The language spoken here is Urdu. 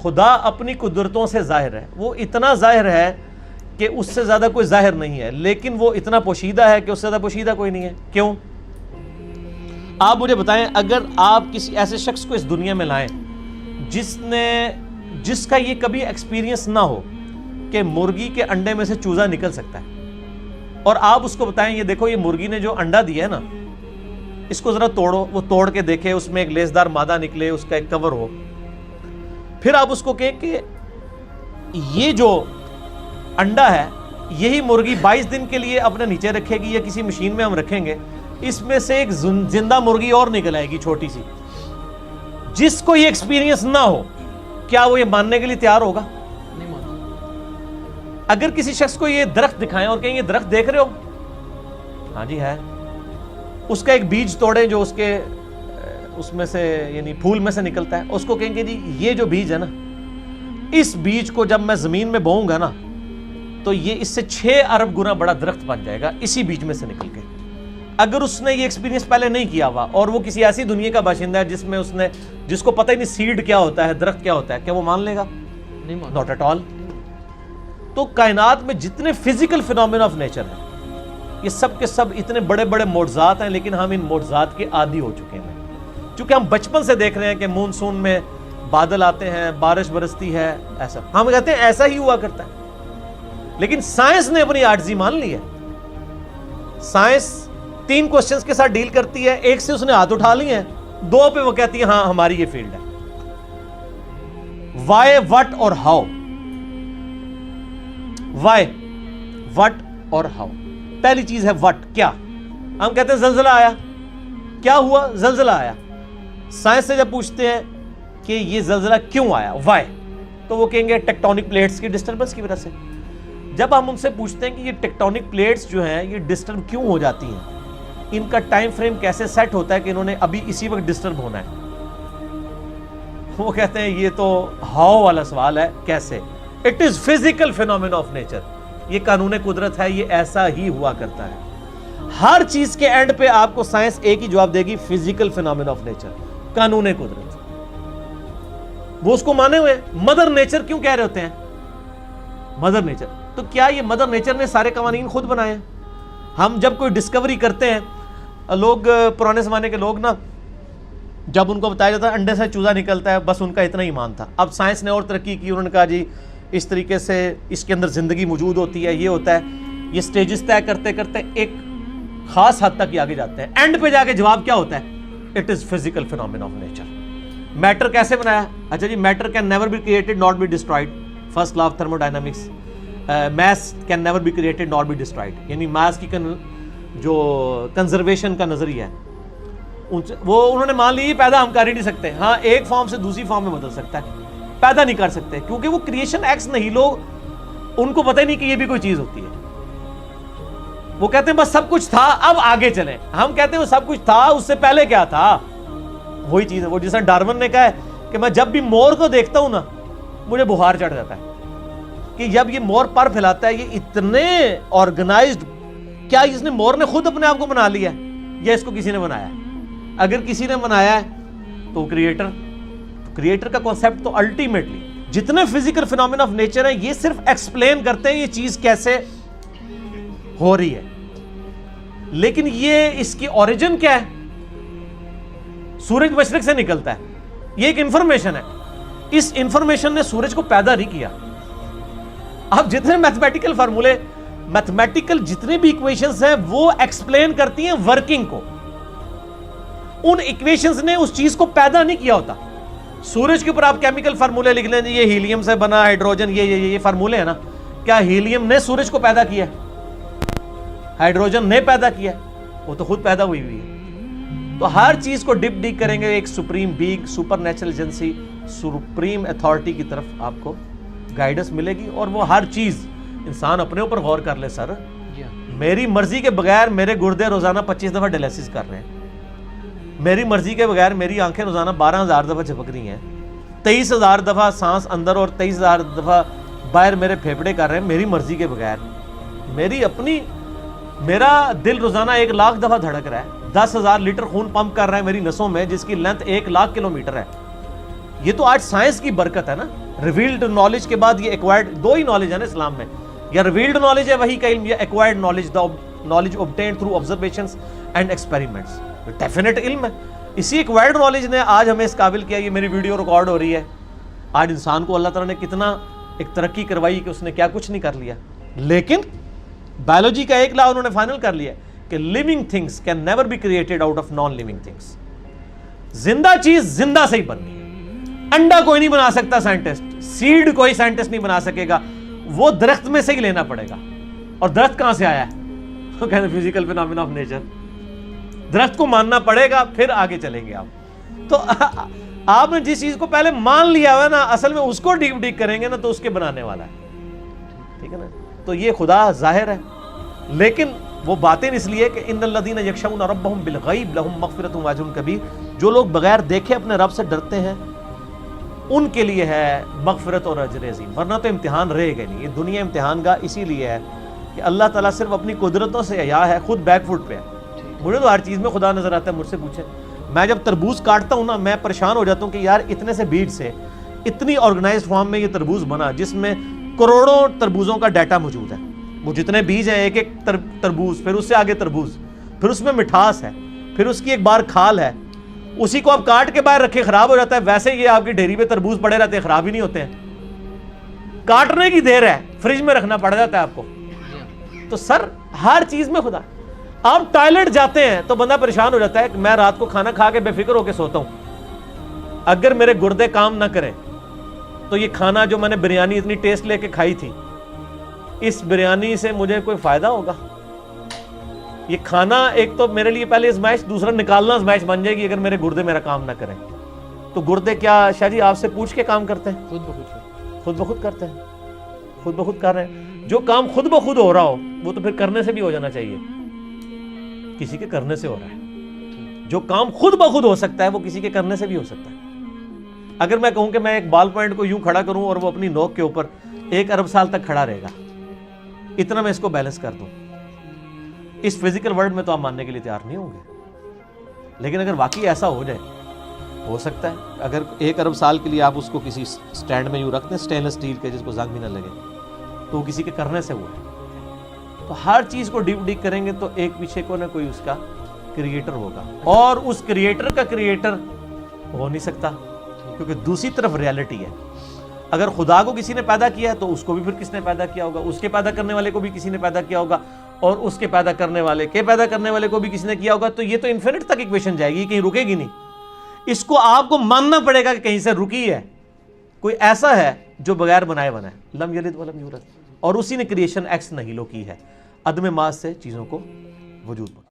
خدا اپنی قدرتوں سے ظاہر ہے، وہ اتنا ظاہر ہے کہ اس سے زیادہ کوئی ظاہر نہیں ہے، لیکن وہ اتنا پوشیدہ ہے کہ اس سے زیادہ پوشیدہ کوئی نہیں ہے۔ کیوں؟ آپ مجھے بتائیں، اگر آپ کسی ایسے شخص کو اس دنیا میں لائیں جس کا یہ کبھی ایکسپیرینس نہ ہو کہ مرغی کے انڈے میں سے چوزا نکل سکتا ہے، اور آپ اس کو بتائیں یہ دیکھو یہ مرغی نے جو انڈا دیا ہے نا، اس کو ذرا توڑو، وہ توڑ کے دیکھے، اس میں ایک لیسدار مادہ نکلے، اس کا ایک کور ہو، پھر آپ اس کو کہیں کہ یہ جو انڈا ہے یہی مرغی 22 دن کے لیے اپنے نیچے رکھے گی یا کسی مشین میں ہم رکھیں گے، اس میں سے ایک زندہ مرغی اور نکل آئے گی چھوٹی سی۔ جس کو یہ ایکسپیرینس نہ ہو، کیا وہ یہ ماننے کے لیے تیار ہوگا؟ نہیں مانتا۔ اگر کسی شخص کو یہ درخت دکھائیں اور کہیں یہ درخت دیکھ رہے ہو، ہاں جی ہے، اس کا ایک بیج توڑیں جو اس میں سے یعنی پھول میں سے نکلتا ہے، اس کو کہیں گے جی یہ جو بیج ہے نا، اس بیج کو جب میں زمین میں بوؤں گا نا تو یہ اس سے 6 ارب گنا بڑا درخت بن جائے گا اسی بیج میں سے نکل کے۔ اگر اس نے یہ ایکسپیرینس پہلے نہیں کیا ہوا اور وہ کسی ایسی دنیا کا باشندہ ہے جس کو پتہ ہی نہیں سیڈ کیا ہوتا ہے، درخت کیا ہوتا ہے، کیا وہ مان لے گا؟ نہیں مانتا۔ Not at all. تو کائنات میں جتنے فزیکل فینومینا آف نیچر ہیں یہ سب کے سب اتنے بڑے بڑے معجزات ہیں، لیکن ہم ان معجزات کے عادی ہو چکے ہیں، چونکہ ہم بچپن سے دیکھ رہے ہیں کہ مونسون میں بادل آتے ہیں، بارش برستی ہے، ایسا ہم کہتے ہیں ایسا ہی ہوا کرتا ہے، لیکن سائنس نے اپنی عاجزی مان لی ہے۔ سائنس 3 کوسچنز کے ساتھ ڈیل کرتی ہے، ایک سے اس نے ہاتھ اٹھا لی ہیں، 2 پہ وہ کہتی ہے ہاں ہماری یہ فیلڈ ہے۔ وائی، وٹ اور ہاؤ۔ وائی، وٹ اور ہاؤ۔ پہلی چیز ہے وٹ، کیا؟ ہم کہتے ہیں زلزلہ آیا، کیا ہوا؟ زلزلہ آیا۔ سائنس سے جب پوچھتے ہیں کہ یہ زلزلہ کیوں آیا، وائی، تو وہ کہیں گے ٹیکٹونک پلیٹس کی ڈسٹربنس کی وجہ سے۔ جب ہم ان سے پوچھتے ہیں کہ یہ ٹیکٹونک پلیٹس جو ہیں یہ ڈسٹرب کیوں ہو جاتی ہیں، ان کا ٹائم فریم کیسے سیٹ ہوتا ہے کہ انہوں نے ابھی اسی وقت ڈسٹرب ہونا ہے، وہ کہتے ہیں یہ تو ہاؤ والا سوال ہے، کیسے؟ It is physical phenomena of nature, یہ قانون قدرت ہے، یہ ایسا ہی ہوا کرتا ہے۔ ہر چیز کے اینڈ پہ آپ کو سائنس ایک ہی جواب دے گی، فزیکل فینومینا آف نیچر، قانون قدرت۔ وہ اس کو مانے ہوئے۔ مدر نیچر کیوں کہہ رہے ہوتے ہیں مدر نیچر؟ تو کیا یہ مدر نیچر نے سارے قوانین خود بنائے ہیں؟ ہم جب کوئی ڈسکوری کرتے ہیں، لوگ پرانے زمانے کے لوگ نا، جب ان کو بتایا جاتا ہے انڈے سے چوزا نکلتا ہے، بس ان کا اتنا ایمان تھا۔ اب سائنس نے اور ترقی کی، انہوں نے کہا جی اس طریقے سے اس کے اندر زندگی موجود ہوتی ہے، یہ ہوتا ہے، یہ سٹیجز طے کرتے کرتے ایک خاص حد تک یہ آگے جاتے ہیں۔ اینڈ پہ جا کے جواب کیا ہوتا ہے؟ It is physical phenomena of nature. Matter کیسے بنایا؟ اچھا جی، matter can never be created not be destroyed, first law of thermodynamics. Mass can never be created not be destroyed, یعنی میس کی جو کنزرویشن کا نظریہ ہے وہ انہوں نے مان لی، پیدا ہم کر ہی نہیں سکتے، ہاں ایک فارم سے دوسری فارم میں بدل سکتا ہے، پیدا نہیں کر سکتے، کیونکہ وہ کریشن ایکس نہیں، لوگ ان کو پتہ ہی نہیں کہ یہ بھی کوئی چیز ہوتی ہے۔ وہ کہتے ہیں بس سب کچھ تھا، اب آگے چلیں۔ ہم کہتے ہیں وہ سب کچھ تھا، اس سے پہلے کیا تھا؟ وہی چیز ہے، وہ جیسا ڈارون نے کہا ہے کہ میں جب بھی مور کو دیکھتا ہوں نا مجھے بخار چڑھ جاتا ہے، کہ جب یہ مور پر پھیلاتا ہے، یہ اتنے آرگنائزڈ، کیا اس نے مور نے خود اپنے آپ کو بنا لیا ہے یا اس کو کسی نے بنایا ہے؟ اگر کسی نے بنایا ہے تو کریٹر کا کانسیپٹ تو الٹیمیٹلی جتنے فزیکل فینومینا آف نیچر ہیں یہ صرف ایکسپلین کرتے ہیں یہ چیز کیسے ہو رہی ہے، لیکن یہ اس کی اوریجن کیا ہے؟ سورج مشرق سے نکلتا ہے، یہ ایک انفارمیشن ہے، اس انفارمیشن نے سورج کو پیدا نہیں کیا۔ اب جتنے میتھمیٹیکل فارمولے، میتھمیٹیکل جتنے بھی ایکویشنز ہیں وہ ایکسپلین کرتی ہیں ورکنگ کو، ان ایکویشنز نے اس چیز کو پیدا نہیں کیا ہوتا۔ سورج کے اوپر آپ کیمیکل فارمولے لکھ لیں، یہ ہیلیم سے بنا، ہائیڈروجن، یہ فارمولے ہیں نا، کیا ہیلیم نے سورج کو پیدا کیا؟ ہائیڈروجن نے پیدا کیا؟ وہ تو خود پیدا ہوئی ہے۔ تو ہر چیز کو ڈپ ڈیگ کریں گے ایک supreme being, super natural agency, supreme authority کی طرف آپ کو گائیڈنس ملے گی، اور وہ ہر چیز انسان اپنے اوپر غور کر لے۔ سر میری مرضی کے بغیر میرے گردے روزانہ 25 دفعہ ڈائلیسس کر رہے ہیں، میری مرضی کے بغیر میری آنکھیں روزانہ 12,000 دفعہ جھپک رہی ہیں، 23,000 دفعہ سانس اندر اور 23,000 دفعہ باہر میرے پھیپھڑے کر رہے ہیں میری مرضی کے بغیر۔ میرا دل روزانہ 1,00,000 دفعہ دھڑک رہا ہے، 10,000 لیٹر خون پمپ کر رہا ہے میری نسوں میں، جس کی لینتھ 1,00,000 کلومیٹر ہے۔ یہ تو آج سائنس کی برکت ہے نا. ریویلڈ نالج کے بعد یہ ایکوائرڈ, دو ہی نالج ہے نا اسلام میں, یا ریویلڈ نالج ہے وحی کا علم, یا acquired knowledge, the knowledge obtained through observations and experiments. Definite علم ہے. اسی ایکوائرڈ نالج نے آج ہمیں اس قابل کیا. یہ میری ویڈیو ریکارڈ ہو رہی ہے. آج انسان کو اللہ تعالیٰ نے کتنا ایک ترقی کروائی کہ اس نے کیا کچھ نہیں کر لیا. لیکن بایولوجی کا ایک لا انہوں نے فائنل کر لیا کہ living things can never be created out of non living things. زندہ چیز زندہ سے ہی بننی ہے. انڈا کوئی نہیں بنا سکتا سائنٹسٹ, سیڈ کوئی سائنٹسٹ نہیں بنا سکے گا, وہ درخت میں سے ہی لینا پڑے گا. اور درخت کہاں سے آیا ہے؟ وہ کہتے ہیں فزیکل فینومینا آف نیچر. درخت کو ماننا پڑے گا, پھر آگے چلیں گے آپ. تو آپ نے جس چیز کو پہلے مان لیا ہوا نا, اصل میں اس کو ڈیپ کریں گے نا تو اس کے بنانے والا ہے. ٹھیک ہے نا. تو یہ خدا ظاہر ہے, لیکن وہ باطن اس لیے کہ ان الذین یخشون ربهم بالغیب لهم مغفرۃ واجر کبیر. جو لوگ بغیر دیکھے اپنے رب سے ڈرتے ہیں ان کے لیے ہے مغفرت اور اجر عظیم. ورنہ تو امتحان رہے گا نہیں. یہ دنیا امتحان گاہ اسی لیے ہے کہ اللہ تعالیٰ صرف اپنی قدرتوں سے عیا ہے, خود بیک فٹ پہ ہے. مجھے تو ہر چیز میں خدا نظر آتا ہے. مجھ سے پوچھیں, میں جب تربوز کاٹتا ہوں نا, میں پریشان ہو جاتا ہوں کہ یار اتنے سے بیج سے اتنی آرگنائزڈ فارم میں یہ تربوز بنا جس میں کروڑوں تربوزوں کا ڈیٹا موجود ہے. وہ جتنے بیج ہیں, ایک ایک تربوز, پھر اس سے آگے تربوز, پھر اس میں مٹھاس ہے, پھر اس کی ایک بار کھال ہے. اسی کو آپ کاٹ کے باہر رکھے خراب ہو جاتا ہے. ویسے یہ آپ کی ڈھیری پہ تربوز پڑے رہتے ہیں, خراب ہی نہیں ہوتے ہیں. کاٹنے کی دیر ہے, فریج میں رکھنا پڑ جاتا ہے آپ کو. تو سر ہر چیز میں خدا. آپ ٹوائلٹ جاتے ہیں تو بندہ پریشان ہو جاتا ہے کہ میں رات کو کھانا کھا کے بے فکر ہو کے سوتا ہوں, اگر میرے گردے کام نہ کریں تو یہ کھانا جو میں نے بریانی اتنی ٹیسٹ لے کے کھائی تھی, اس بریانی سے مجھے کوئی فائدہ ہوگا؟ یہ کھانا ایک تو میرے لیے پہلے ازمائش, دوسرا نکالنا ازمائش بن جائے گی اگر میرے گردے میرا کام نہ کریں. تو گردے کیا شاہ جی آپ سے پوچھ کے کام کرتے ہیں؟ خود بخود کرتے ہیں. خود بخود کر رہے ہیں. جو کام خود بخود ہو رہا ہو وہ تو پھر کرنے سے بھی ہو جانا چاہیے. کسی کے کرنے سے ہو رہا ہے. جو کام خود بخود ہو سکتا ہے وہ کسی کے کرنے سے بھی ہو سکتا ہے. اگر میں کہوں کہ میں ایک بال پوائنٹ کو یوں کھڑا کروں اور وہ اپنی نوک کے اوپر 1 ارب سال تک کھڑا رہے گا, اتنا میں اس کو بیلنس کر دوں, اس فزیکل ورلڈ میں تو آپ ماننے کے لیے تیار نہیں ہوں گے. لیکن اگر واقعی ایسا ہو جائے, ہو سکتا ہے اگر 1 ارب سال کے لیے آپ اس کو کسی سٹینڈ میں یوں رکھتے ہیں اسٹینلیس اسٹیل کے جس کو زنگ بھی نہ لگے, تو وہ کسی کے کرنے سے ہوا ہے. تو ہر چیز کو ڈیپ کریں گے تو ایک پیچھے کو نہ کوئی اس کا کریٹر ہوگا, اور اس کریٹر کا کریٹر ہو نہیں سکتا کیونکہ دوسری طرف ریالٹی ہے. اگر خدا کو کسی نے پیدا کیا ہے تو اس کو بھی پھر کس نے پیدا کیا ہوگا, اس کے پیدا کرنے والے کو بھی کسی نے پیدا کیا ہوگا, اور اس کے پیدا کرنے والے کو بھی کسی نے کیا ہوگا. تو یہ تو انفینٹ تک ایکویشن جائے گی, کہیں رکے گی نہیں. اس کو آپ کو ماننا پڑے گا کہ کہیں سے رکی ہے. کوئی ایسا ہے جو بغیر بنائے بنا ہے, لم یلد ولم یولد, اور اسی نے کریشن ایکس نہیلو کی ہے, عدم ماس سے چیزوں کو وجود میں.